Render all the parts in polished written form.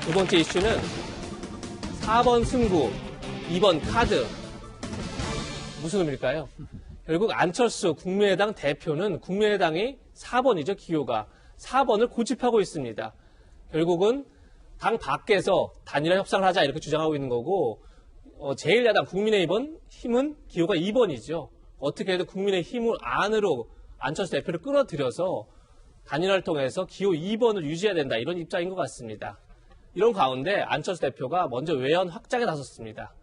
두 번째 이슈는 4번 승부, 2번 카드. 무슨 의미일까요? 결국 안철수 국민의당 대표는 국민의당이 4번이죠, 기호가. 4번을 고집하고 있습니다. 결국은 당 밖에서 단일화 협상을 하자 이렇게 주장하고 있는 거고, 제1야당 국민의힘은 기호가 2번이죠. 어떻게 해도 국민의힘을 안으로 안철수 대표를 끌어들여서 단일화를 통해서 기호 2번을 유지해야 된다, 이런 입장인 것 같습니다. 이런 가운데 안철수 대표가 먼저 외연 확장에 나섰습니다.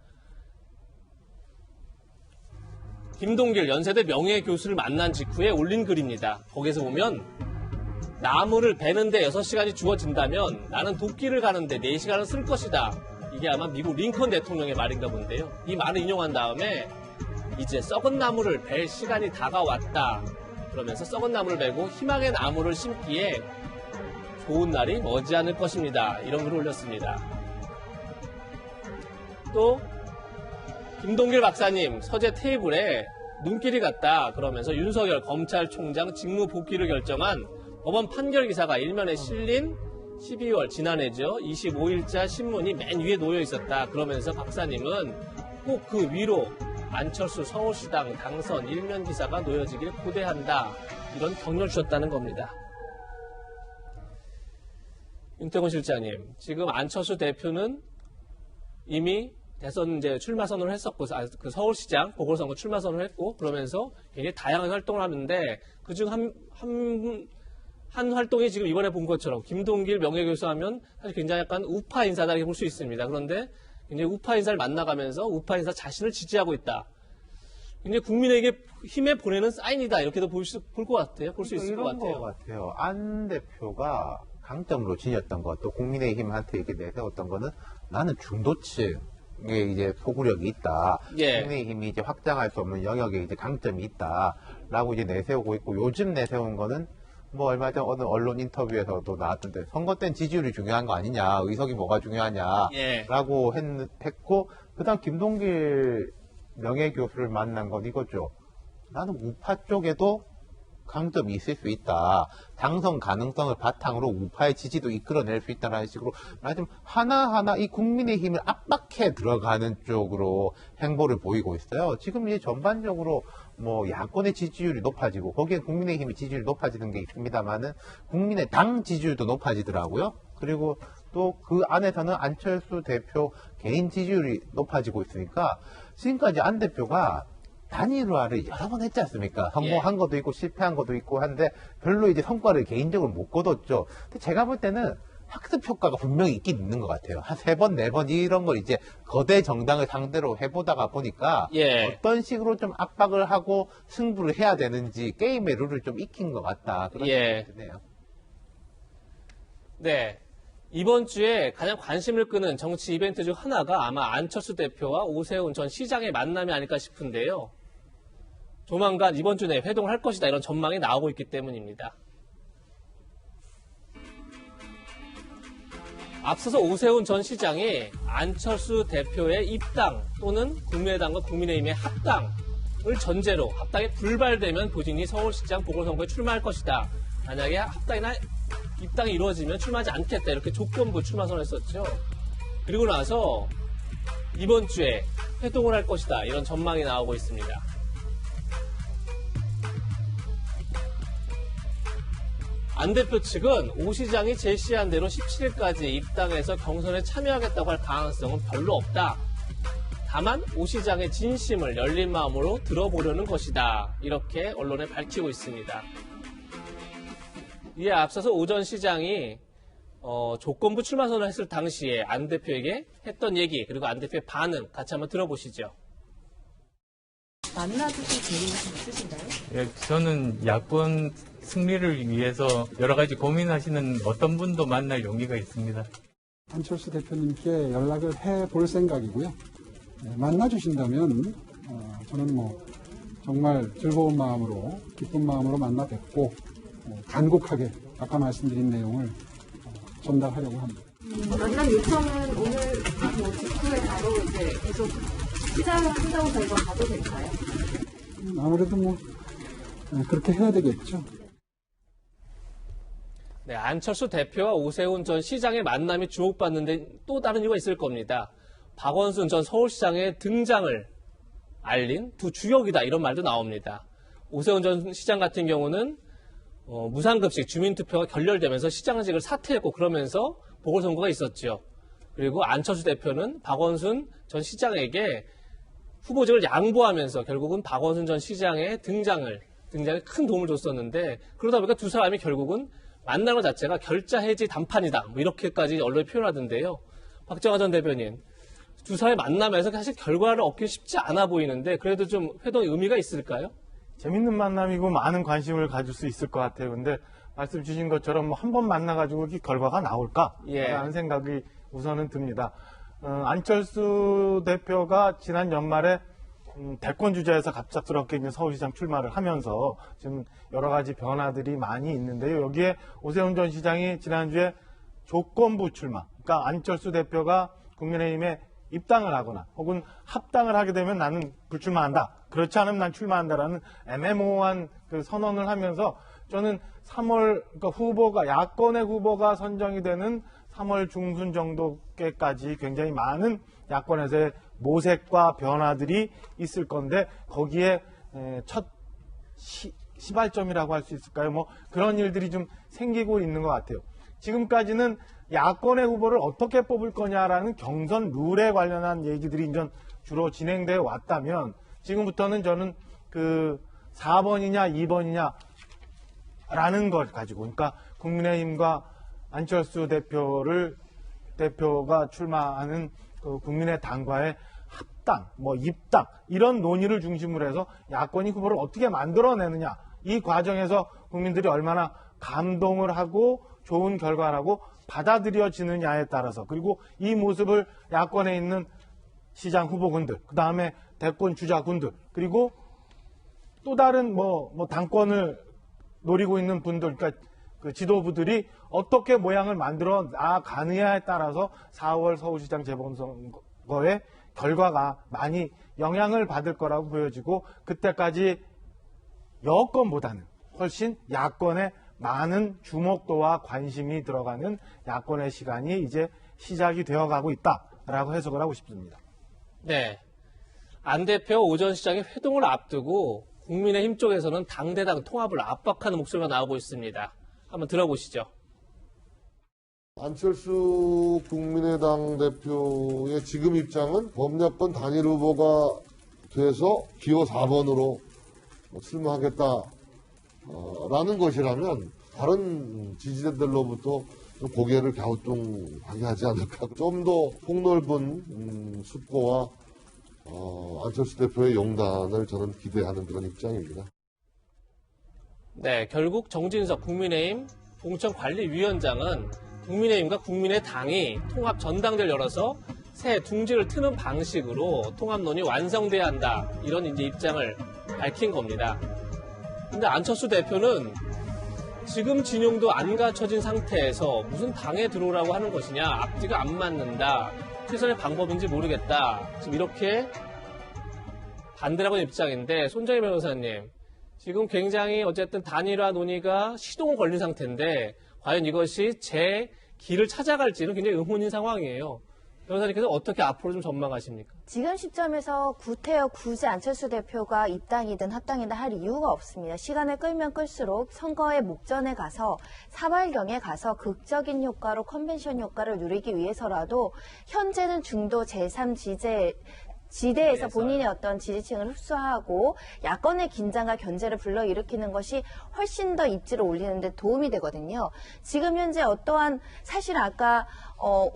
김동길 연세대 명예교수를 만난 직후에 올린 글입니다. 거기서 보면 나무를 베는데 6시간이 주어진다면 나는 도끼를 가는데 4시간을 쓸 것이다. 이게 아마 미국 링컨 대통령의 말인가 본데요. 이 말을 인용한 다음에 이제 썩은 나무를 벨 시간이 다가왔다. 그러면서 썩은 나무를 베고 희망의 나무를 심기에 좋은 날이 머지않을 것입니다. 이런 글을 올렸습니다. 또 김동길 박사님 서재 테이블에 눈길이 갔다 그러면서 윤석열 검찰총장 직무 복귀를 결정한 법원 판결 기사가 일면에 실린 12월 지난해죠. 25일자 신문이 맨 위에 놓여 있었다. 그러면서 박사님은 꼭 그 위로 안철수 서울시당 당선 일면 기사가 놓여지길 고대한다. 이런 격려를 주셨다는 겁니다. 윤태곤 실장님, 지금 안철수 대표는 이미 대선 이제 출마 선언을 했었고, 그 서울시장 보궐선거 출마 선언을 했고, 그러면서 굉장히 다양한 활동을 하는데, 그중 한 활동이 지금 이번에 본 것처럼, 김동길 명예교수 하면 사실 굉장히 약간 우파 인사다 이렇게 볼 수 있습니다. 그런데 굉장히 우파 인사를 만나가면서 우파 인사 자신을 지지하고 있다. 굉장히 국민에게 힘에 보내는 사인이다. 이렇게도 볼 것 같아요. 볼 수 있을 것 같아요. 이런 것 같아요. 안 대표가 강점으로 지녔던 것, 또 국민의힘한테 이렇게 내세웠던 거는 나는 중도층, 에 이제 포구력이 있다. 예. 국민의힘이 이제 확장할 수 없는 영역에 이제 강점이 있다라고 이제 내세우고 있고, 요즘 내세운 거는 뭐 얼마 전 어느 언론 인터뷰에서도 나왔던데 선거 때는 지지율이 중요한 거 아니냐, 의석이 뭐가 중요하냐라고 했고, 그다음 김동길 명예교수를 만난 건 이거죠. 나는 우파 쪽에도 강점이 있을 수 있다. 당선 가능성을 바탕으로 우파의 지지도 이끌어낼 수 있다는 식으로 좀 하나하나 이 국민의힘을 압박해 들어가는 쪽으로 행보를 보이고 있어요. 지금 이제 전반적으로 뭐 야권의 지지율이 높아지고 거기에 국민의힘의 지지율이 높아지는 게 있습니다만은 국민의 당 지지율도 높아지더라고요. 그리고 또 그 안에서는 안철수 대표 개인 지지율이 높아지고 있으니까 지금까지 안 대표가 단일화를 여러 번 했지 않습니까? 성공한 것도 있고 실패한 것도 있고 한데 별로 이제 성과를 개인적으로 못 거뒀죠. 근데 제가 볼 때는 학습 효과가 분명히 있긴 있는 것 같아요. 한 3번, 4번 이런 걸 이제 거대 정당을 상대로 해보다가 보니까 어떤 식으로 좀 압박을 하고 승부를 해야 되는지 게임의 룰을 좀 익힌 것 같다. 그런 생각이 드네요. 네. 이번 주에 가장 관심을 끄는 정치 이벤트 중 하나가 아마 안철수 대표와 오세훈 전 시장의 만남이 아닐까 싶은데요. 조만간 이번 주 내에 회동을 할 것이다, 이런 전망이 나오고 있기 때문입니다. 앞서서 오세훈 전 시장이 안철수 대표의 입당 또는 국민의당과 국민의힘의 합당을 전제로 합당이 불발되면 본인이 서울시장 보궐선거에 출마할 것이다. 만약에 합당이나 입당이 이루어지면 출마하지 않겠다, 이렇게 조건부 출마 선언했었죠. 그리고 나서 이번 주에 회동을 할 것이다, 이런 전망이 나오고 있습니다. 안 대표 측은 오 시장이 제시한 대로 17일까지 입당해서 경선에 참여하겠다고 할 가능성은 별로 없다. 다만 오 시장의 진심을 열린 마음으로 들어보려는 것이다, 이렇게 언론에 밝히고 있습니다. 이에 앞서서 오 전 시장이 조건부 출마 선언을 했을 당시에 안 대표에게 했던 얘기, 그리고 안 대표의 반응 같이 한번 들어보시죠. 만나주실 계획이 있으신가요? 예, 저는 야권 승리를 위해서 여러 가지 고민하시는 어떤 분도 만날 용기가 있습니다. 안철수 대표님께 연락을 해볼 생각이고요. 네, 만나주신다면 저는 뭐 정말 즐거운 마음으로, 기쁜 마음으로 만나 뵙고 간곡하게 아까 말씀드린 내용을 전달하려고 합니다. 만남 요청은 오늘 직후에 바로 이제 계속 시작을 한다고 저희가 봐도 될까요? 아무래도 뭐 그렇게 해야 되겠죠. 네, 안철수 대표와 오세훈 전 시장의 만남이 주목받는데 또 다른 이유가 있을 겁니다. 박원순 전 서울시장의 등장을 알린 두 주역이다 이런 말도 나옵니다. 오세훈 전 시장 같은 경우는 무상급식 주민투표가 결렬되면서 시장직을 사퇴했고 그러면서 보궐선거가 있었죠. 그리고 안철수 대표는 박원순 전 시장에게 후보직을 양보하면서 결국은 박원순 전 시장의 등장에 큰 도움을 줬었는데 그러다 보니까 두 사람이 결국은 만나는 것 자체가 결자 해지 담판이다. 뭐 이렇게까지 언론에 표현하던데요. 박정화 전 대변인, 두 사람이 만나면서 사실 결과를 얻기 쉽지 않아 보이는데 그래도 좀 회동의 의미가 있을까요? 재밌는 만남이고 많은 관심을 가질 수 있을 것 같아요. 근데 말씀 주신 것처럼 뭐 한 번 만나가지고 이렇게 결과가 나올까라는 생각이 우선은 듭니다. 안철수 대표가 지난 연말에 대권 주자에서 갑작스럽게 이제 서울시장 출마를 하면서 지금 여러 가지 변화들이 많이 있는데요. 여기에 오세훈 전 시장이 지난주에 조건부 출마, 그러니까 안철수 대표가 국민의힘에 입당을 하거나 혹은 합당을 하게 되면 나는 불출마한다. 그렇지 않으면 난 출마한다라는 애매모호한 그 선언을 하면서 저는 3월 그러니까 야권의 후보가 선정이 되는 3월 중순 정도께까지 굉장히 많은 야권에서의 모색과 변화들이 있을 건데 거기에 첫 시발점이라고 할 수 있을까요? 뭐 그런 일들이 좀 생기고 있는 것 같아요. 지금까지는 야권의 후보를 어떻게 뽑을 거냐라는 경선 룰에 관련한 얘기들이 이제 주로 진행되어 왔다면 지금부터는 저는 그 4번이냐 2번이냐라는 걸 가지고 그러니까 국민의힘과 안철수 대표가 출마하는 그 국민의당과의 합당, 뭐 입당 이런 논의를 중심으로 해서 야권이 후보를 어떻게 만들어내느냐 이 과정에서 국민들이 얼마나 감동을 하고 좋은 결과라고 받아들여지느냐에 따라서 그리고 이 모습을 야권에 있는 시장 후보군들, 그 다음에 대권 주자군들 그리고 또 다른 뭐 당권을 노리고 있는 분들, 그러니까 그 지도부들이 어떻게 모양을 만들어 나가느냐에 따라서 4월 서울시장 재보궐선거의 결과가 많이 영향을 받을 거라고 보여지고 그때까지 여권보다는 훨씬 야권의 많은 주목도와 관심이 들어가는 야권의 시간이 이제 시작이 되어가고 있다라고 해석을 하고 싶습니다. 네. 안 대표 오 전 시장의 회동을 앞두고 국민의힘 쪽에서는 당대당 통합을 압박하는 목소리가 나오고 있습니다. 한번 들어보시죠. 안철수 국민의당 대표의 지금 입장은 범야권 단일 후보가 돼서 기호 4번으로 출마하겠다라는 것이라면 다른 지지자들로부터 좀 고개를 갸우뚱하게 하지 않을까. 좀 더 폭넓은 숙고와 안철수 대표의 용단을 저는 기대하는 그런 입장입니다. 네, 결국 정진석 국민의힘 공천관리위원장은 국민의힘과 국민의당이 통합 전당대를 열어서 새 둥지를 트는 방식으로 통합론이 완성돼야 한다. 이런 이제 입장을 밝힌 겁니다. 근데 안철수 대표는 지금 진영도 안 갖춰진 상태에서 무슨 당에 들어오라고 하는 것이냐, 앞뒤가 안 맞는다, 최선의 방법인지 모르겠다, 지금 이렇게 반대를 하고 있는 입장인데, 손정희 변호사님, 지금 굉장히 어쨌든 단일화 논의가 시동을 걸린 상태인데 과연 이것이 제 길을 찾아갈지는 굉장히 의문인 상황이에요. 변호사님께서 어떻게 앞으로 좀 전망하십니까? 지금 시점에서 구태여 굳이 안철수 대표가 입당이든 합당이든 할 이유가 없습니다. 시간을 끌면 끌수록 선거의 목전에 가서 3월경에 가서 극적인 효과로 컨벤션 효과를 누리기 위해서라도 현재는 중도 제3지대에서 본인의 어떤 지지층을 흡수하고 야권의 긴장과 견제를 불러일으키는 것이 훨씬 더 입지를 올리는 데 도움이 되거든요. 지금 현재 어떠한 사실 아까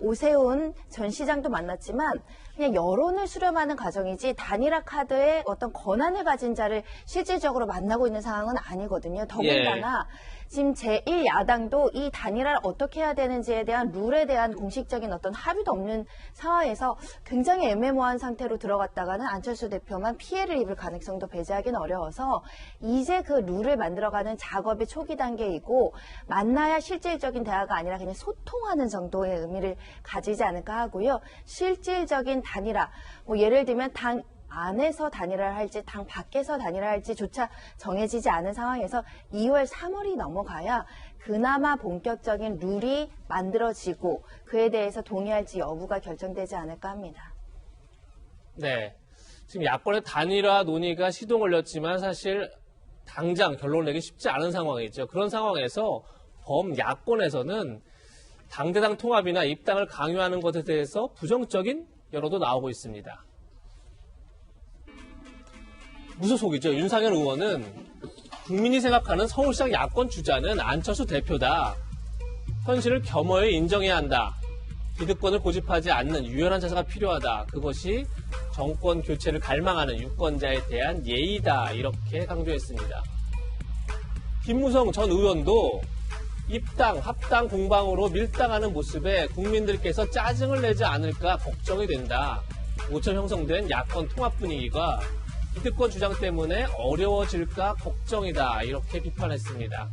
오세훈 전 시장도 만났지만 그냥 여론을 수렴하는 과정이지 단일화 카드에 어떤 권한을 가진 자를 실질적으로 만나고 있는 상황은 아니거든요. 더군다나 지금 제1야당도 이 단일화를 어떻게 해야 되는지에 대한 룰에 대한 공식적인 어떤 합의도 없는 상황에서 굉장히 애매모호한 상태로 들어갔다가는 안철수 대표만 피해를 입을 가능성도 배제하기는 어려워서 이제 그 룰을 만들어가는 작업이 초기 단계이고 만나야 실질적인 대화가 아니라 그냥 소통하는 정도의 의미를 가지지 않을까 하고요. 실질적인 단일화, 뭐 예를 들면 당 안에서 단일화를 할지 당 밖에서 단일화를 할지조차 정해지지 않은 상황에서 2월, 3월이 넘어가야 그나마 본격적인 룰이 만들어지고 그에 대해서 동의할지 여부가 결정되지 않을까 합니다. 네. 지금 야권의 단일화 논의가 시동 걸렸지만 사실 당장 결론을 내기 쉽지 않은 상황이죠. 그런 상황에서 범야권에서는 당대당 통합이나 입당을 강요하는 것에 대해서 부정적인 여론도 나오고 있습니다. 무소속이죠. 윤상현 의원은 국민이 생각하는 서울시장 야권 주자는 안철수 대표다. 현실을 겸허히 인정해야 한다. 기득권을 고집하지 않는 유연한 자세가 필요하다. 그것이 정권 교체를 갈망하는 유권자에 대한 예의다. 이렇게 강조했습니다. 김무성 전 의원도 입당, 합당 공방으로 밀당하는 모습에 국민들께서 짜증을 내지 않을까 걱정이 된다. 모처 형성된 야권 통합 분위기가 기득권 주장 때문에 어려워질까 걱정이다. 이렇게 비판했습니다.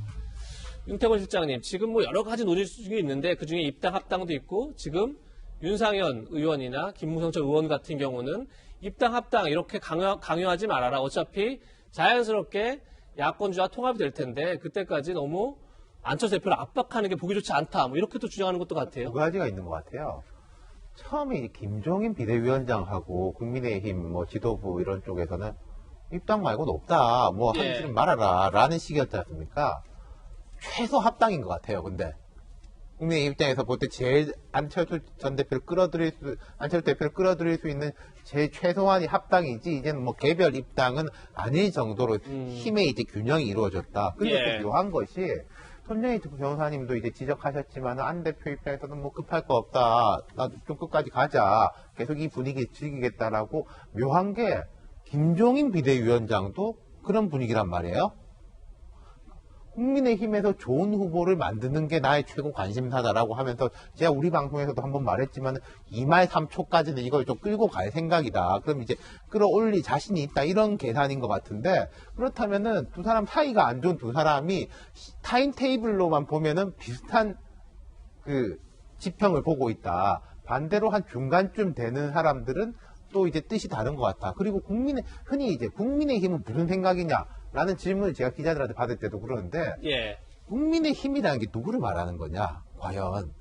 윤태권 실장님, 지금 뭐 여러 가지 논의 중에 있는데 그중에 입당, 합당도 있고 지금 윤상현 의원이나 김무성 전 의원 같은 경우는 입당, 합당 이렇게 강요하지 말아라. 어차피 자연스럽게 야권주와 통합이 될 텐데 그때까지 너무 안철수 대표를 압박하는 게 보기 좋지 않다. 뭐 이렇게 또 주장하는 것도 같아요. 두 가지가 있는 것 같아요. 처음에 김종인 비대위원장하고 국민의힘 뭐 지도부 이런 쪽에서는 입당 말고는 없다. 뭐 하기 싫으면 말아라. 라는 식이었지 않습니까? 최소 합당인 것 같아요. 근데 국민의 입장에서 볼 때 제일 안철수 대표를 끌어들일 수 있는 제일 최소한이 합당이지 이제는 뭐 개별 입당은 아닐 정도로 힘의 이제 균형이 이루어졌다. 그리고 또 묘한 것이 손정희 변호사님도 이제 지적하셨지만 안 대표 입장에서는 뭐 급할 거 없다. 나도 좀 끝까지 가자. 계속 이 분위기 즐기겠다라고 묘한 게 김종인 비대위원장도 그런 분위기란 말이에요. 국민의힘에서 좋은 후보를 만드는 게 나의 최고 관심사다라고 하면서 제가 우리 방송에서도 한번 말했지만 2말 3초까지는 이걸 좀 끌고 갈 생각이다. 그럼 이제 끌어올릴 자신이 있다. 이런 계산인 것 같은데 그렇다면은 두 사람 사이가 안 좋은 두 사람이 타임테이블로만 보면은 비슷한 그 지평을 보고 있다. 반대로 한 중간쯤 되는 사람들은 또 이제 뜻이 다른 것 같다. 그리고 흔히 이제 국민의힘은 무슨 생각이냐? 라는 질문을 제가 기자들한테 받을 때도 그러는데 국민의힘이라는 게 누구를 말하는 거냐? 과연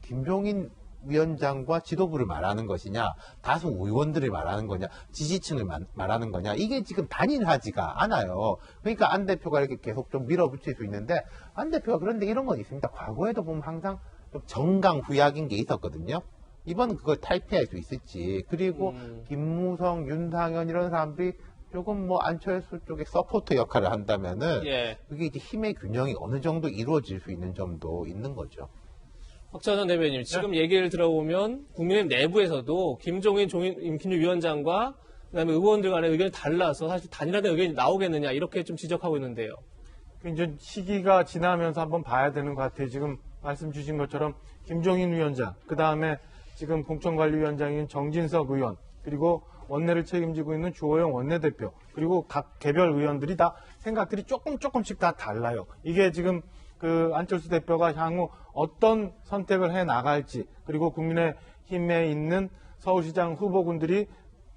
김종인 위원장과 지도부를 말하는 것이냐? 다수 의원들을 말하는 거냐? 지지층을 말하는 거냐? 이게 지금 단일하지가 않아요. 그러니까 안 대표가 이렇게 계속 좀 밀어붙일 수 있는데 안 대표가 그런데 이런 건 있습니다. 과거에도 보면 항상 좀 정강후약인 게 있었거든요. 이번은 그걸 탈피할 수 있을지. 그리고 김무성, 윤상현 이런 사람들이 조금 뭐 안철수 쪽에 서포터 역할을 한다면은 그게 이제 힘의 균형이 어느 정도 이루어질 수 있는 점도 있는 거죠. 박찬원 대변인, 지금 얘기를 들어보면 국민의힘 내부에서도 김종인 위원장과 그다음에 의원들 간의 의견이 달라서 사실 단일화된 의견이 나오겠느냐 이렇게 좀 지적하고 있는데요. 이제 시기가 지나면서 한번 봐야 되는 것 같아요. 지금 말씀 주신 것처럼 김종인 위원장, 그 다음에 지금 공천관리위원장인 정진석 의원, 그리고 원내를 책임지고 있는 주호영 원내대표, 그리고 각 개별 의원들이 다 생각들이 조금씩 다 달라요. 이게 지금 그 안철수 대표가 향후 어떤 선택을 해 나갈지, 그리고 국민의힘에 있는 서울시장 후보군들이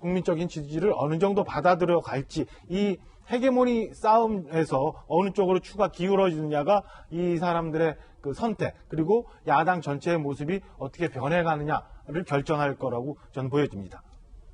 국민적인 지지를 어느 정도 받아들여 갈지, 이 헤게모니 싸움에서 어느 쪽으로 추가 기울어지느냐가 이 사람들의 그 선택, 그리고 야당 전체의 모습이 어떻게 변해가느냐를 결정할 거라고 저는 보여집니다.